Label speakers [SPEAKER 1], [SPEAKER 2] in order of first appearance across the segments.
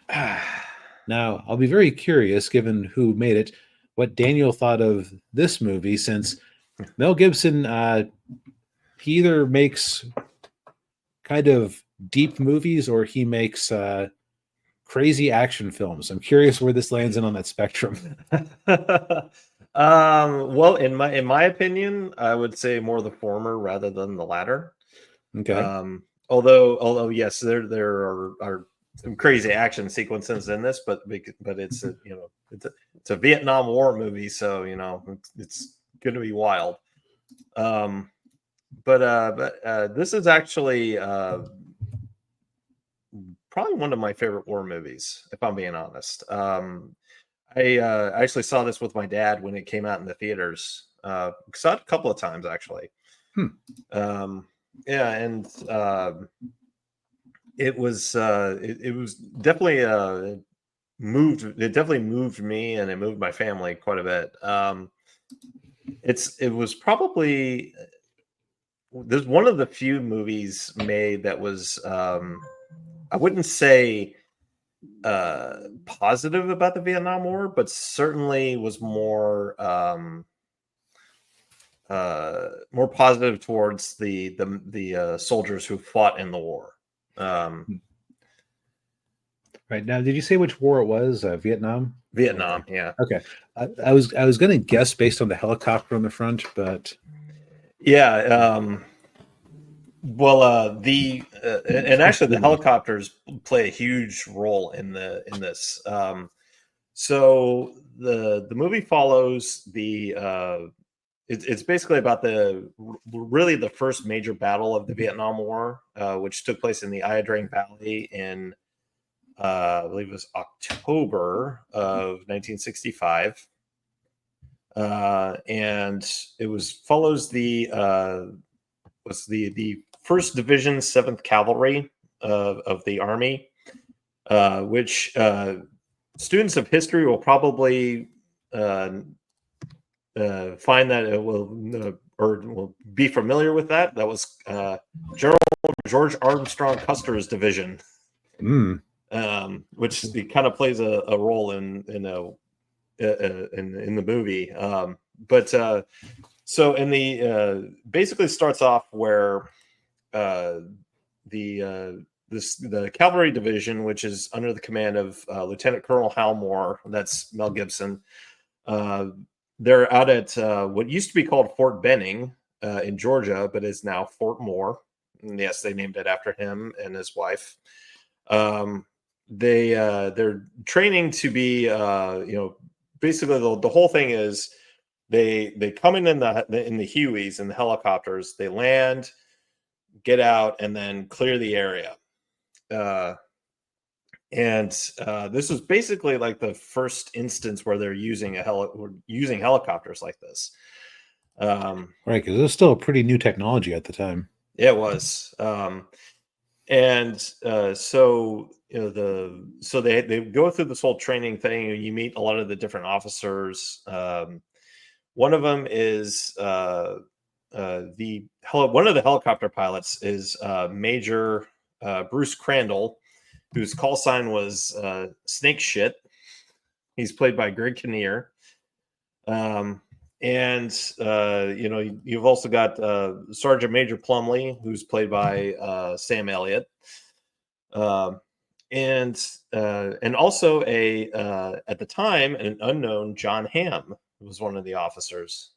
[SPEAKER 1] Now, I'll be very curious, given who made it, what Daniel thought of this movie, since Mel Gibson, he either makes kind of deep movies or he makes crazy action films. I'm curious where this lands in on that spectrum.
[SPEAKER 2] Well, in my opinion, I would say more the former rather than the latter.
[SPEAKER 1] Okay.
[SPEAKER 2] Although yes, there are some crazy action sequences in this, but it's a, it's a Vietnam War movie, so it's going to be wild. But this is actually probably one of my favorite war movies, if I'm being honest. I actually saw this with my dad when it came out in the theaters. Saw it a couple of times actually.
[SPEAKER 1] Hmm.
[SPEAKER 2] Yeah, and it was definitely moved. It definitely moved me, and it moved my family quite a bit. It was probably there's one of the few movies made that was I wouldn't say positive about the Vietnam War, but certainly was more positive towards the soldiers who fought in the war.
[SPEAKER 1] Right now, did you say which war it was? Vietnam.
[SPEAKER 2] Vietnam, yeah.
[SPEAKER 1] Okay, I was going to guess based on the helicopter on the front, but
[SPEAKER 2] yeah. Well, and actually the helicopters play a huge role in this. So the movie follows it's basically about really the first major battle of the Vietnam War, which took place in the Ia Drang Valley in I believe it was October of 1965. And it follows was the First Division, 7th Cavalry of the Army, which students of history will probably find that it will be familiar with that. That was General George Armstrong Custer's division, which kind of plays a role in the movie. So in the basically starts off where the cavalry division, which is under the command of Lieutenant Colonel Hal Moore, that's Mel Gibson. They're out at what used to be called Fort Benning in Georgia, but is now Fort Moore. And yes, they named it after him and his wife. They're training to be basically the whole thing is they come in the Hueys and the helicopters. They land, get out, and then clear the area. This is basically like the first instance where they're using helicopters like this.
[SPEAKER 1] Right, because it was still a pretty new technology at the time.
[SPEAKER 2] Yeah, it was. So they go through this whole training thing. You meet a lot of the different officers. One of them is one of the helicopter pilots is Major Bruce Crandall, whose call sign was Snake Shit. He's played by Greg Kinnear. You've also got Sergeant Major Plumley, who's played by Sam Elliott. And also at the time, an unknown John Hamm was one of the officers.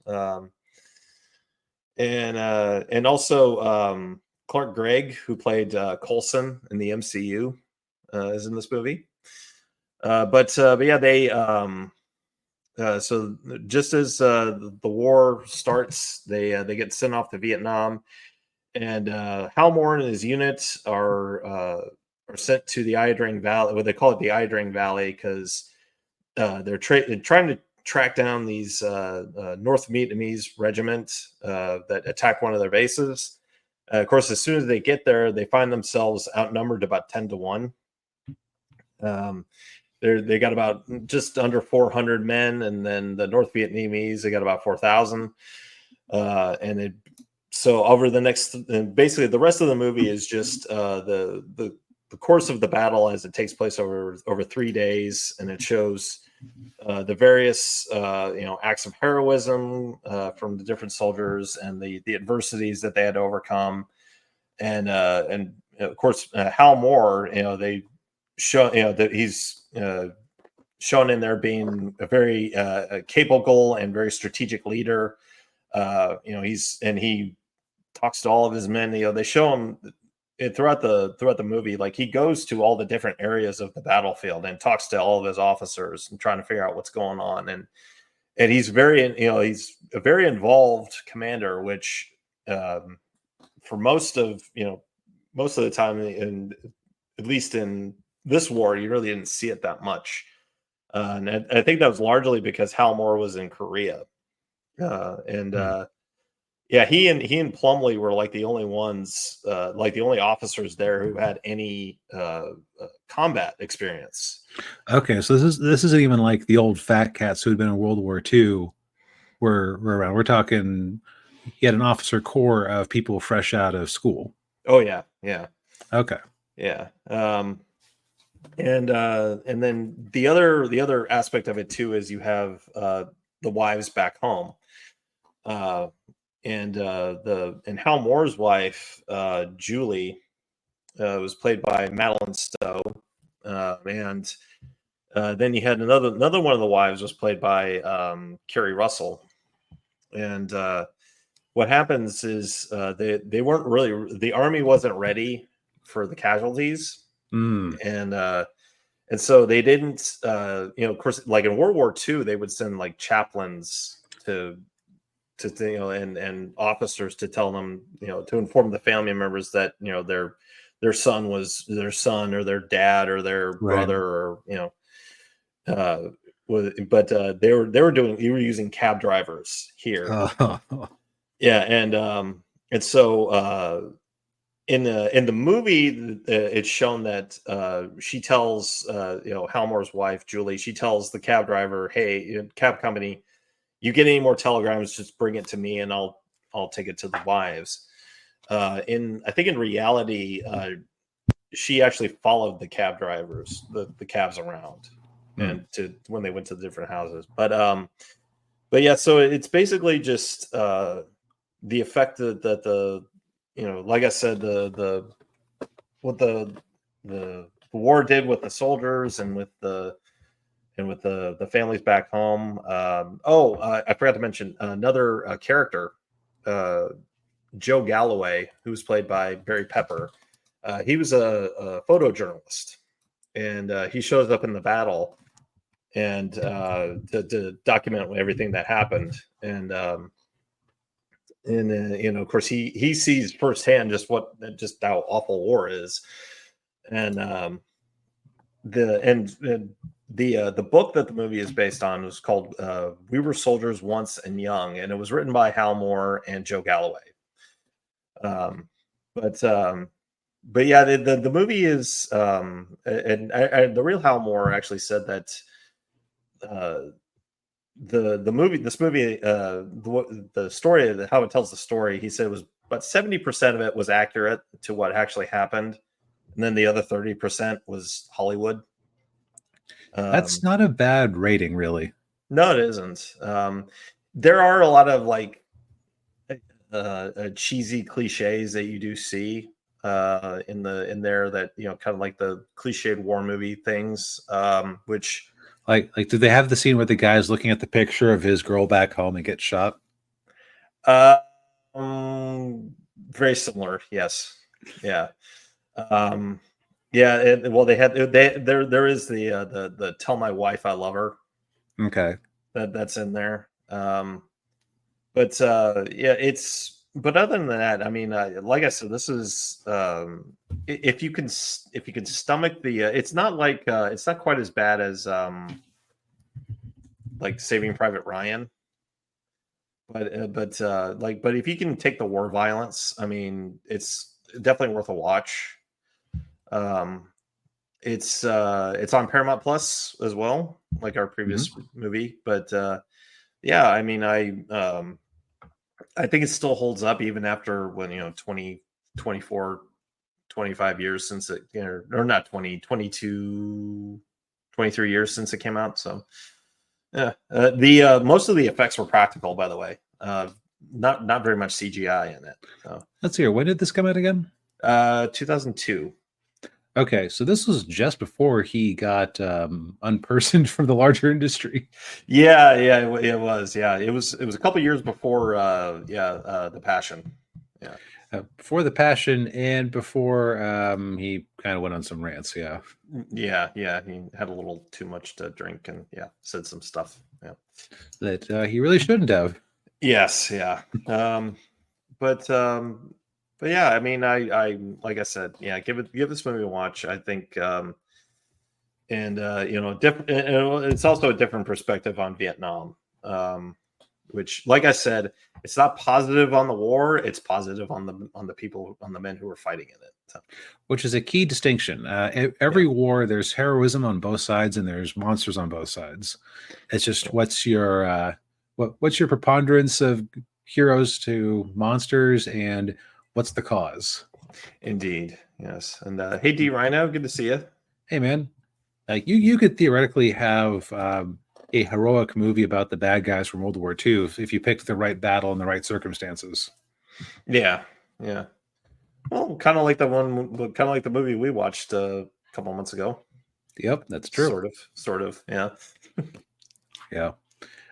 [SPEAKER 2] And also Clark Gregg, who played Coulson in the MCU, is in this movie. But yeah, they so just as the war starts, they get sent off to Vietnam, and Hal Moore and his unit are sent to the Ia Drang Valley. What they call it, the Ia Drang Valley, because they're trying to track down these North Vietnamese regiment that attacked one of their bases. Of course, as soon as they get there, they find themselves outnumbered about 10-1. They got about just under 400 men, and then the North Vietnamese, they got about 4,000. So over the next, basically the rest of the movie is just the course of the battle as it takes place over 3 days, and it shows the various acts of heroism from the different soldiers and the adversities that they had to overcome, and of course Hal Moore, they show that he's shown in there being a very capable and very strategic leader. He talks to all of his men. They show him throughout the movie, like he goes to all the different areas of the battlefield and talks to all of his officers and trying to figure out what's going on. And he's he's a very involved commander, which for most of the time, and at least in this war, you really didn't see it that much. And I think that was largely because Hal Moore was in Korea. Yeah, he and Plumley were like the only ones, like the only officers there who had any combat experience.
[SPEAKER 1] Okay, so this isn't even like the old fat cats who had been in World War II were around. We're talking he had an officer corps of people fresh out of school.
[SPEAKER 2] Oh yeah, yeah.
[SPEAKER 1] Okay.
[SPEAKER 2] Yeah. And then the other aspect of it too is you have the wives back home. And Hal Moore's wife, Julie, was played by Madeline Stowe, and then you had another one of the wives was played by Kerry Russell. And what happens is they weren't really, the army wasn't ready for the casualties, and so they didn't, of course, like in World War II, they would send like chaplains to and officers to tell them, to inform the family members that their son was their son or their dad or their brother, or but they were using cab drivers here. Yeah, and so in the movie, it's shown that she tells Hal Moore's wife Julie, she tells the cab driver, "Hey, cab company, you get any more telegrams, just bring it to me and I'll take it to the wives." I think in reality, she actually followed the cab drivers, the cabs around, and to when they went to the different houses. But yeah, so it's basically just the effect that the like I said, what the war did with the soldiers and with the families back home. I forgot to mention another character, Joe Galloway, who was played by Barry Pepper. He was a photojournalist, and he shows up in the battle and to document everything that happened. And of course, he sees firsthand just how awful war is. And the book that the movie is based on was called "We Were Soldiers Once and Young," and it was written by Hal Moore and Joe Galloway. But yeah, the movie is, and the real Hal Moore actually said that the story, how it tells the story, he said it was about 70% of it was accurate to what actually happened, and then the other 30% was Hollywood.
[SPEAKER 1] That's not a bad rating, really.
[SPEAKER 2] No, it isn't. There are a lot of like cheesy cliches that you do see in there that kind of like the cliched war movie things, which
[SPEAKER 1] like did they have the scene where the guy's looking at the picture of his girl back home and gets shot?
[SPEAKER 2] Very similar, yes. Yeah. Yeah, there is the "Tell My Wife I Love Her."
[SPEAKER 1] Okay.
[SPEAKER 2] That's in there. But yeah, but other than that, I mean, like I said, this is if you can stomach the it's not quite as bad as like Saving Private Ryan, but if you can take the war violence, I mean, it's definitely worth a watch. It's on Paramount Plus as well, like our previous movie. But yeah, I mean, I think it still holds up even after when 24 25 years since it, or not 20, 22, 23 years since it came out. So yeah, the most of the effects were practical, by the way. Not very much CGI in it. So
[SPEAKER 1] Let's hear. When did this come out again?
[SPEAKER 2] 2002.
[SPEAKER 1] Okay, so this was just before he got unpersoned from the larger industry.
[SPEAKER 2] Yeah, it was. Yeah, it was a couple years before. The Passion. Yeah,
[SPEAKER 1] Before The Passion and before he kind of went on some rants. Yeah.
[SPEAKER 2] He had a little too much to drink and said some stuff. Yeah,
[SPEAKER 1] That he really shouldn't have.
[SPEAKER 2] Yes, yeah. But yeah, I mean, I like I said, give this movie a watch. I think, different. It's also a different perspective on Vietnam, which, like I said, it's not positive on the war. It's positive on the people, on the men who are fighting in it. So.
[SPEAKER 1] Which is a key distinction. Every war, there's heroism on both sides, and there's monsters on both sides. It's just what's your preponderance of heroes to monsters, and what's the cause?
[SPEAKER 2] Indeed, yes. And hey, D Rhino, good to see you.
[SPEAKER 1] Hey, man, like you could theoretically have a heroic movie about the bad guys from World War II if you picked the right battle and the right circumstances.
[SPEAKER 2] Yeah. Well, kind of like the movie we watched a couple months ago.
[SPEAKER 1] Yep, that's true.
[SPEAKER 2] Sort of. Yeah.
[SPEAKER 1] Yeah.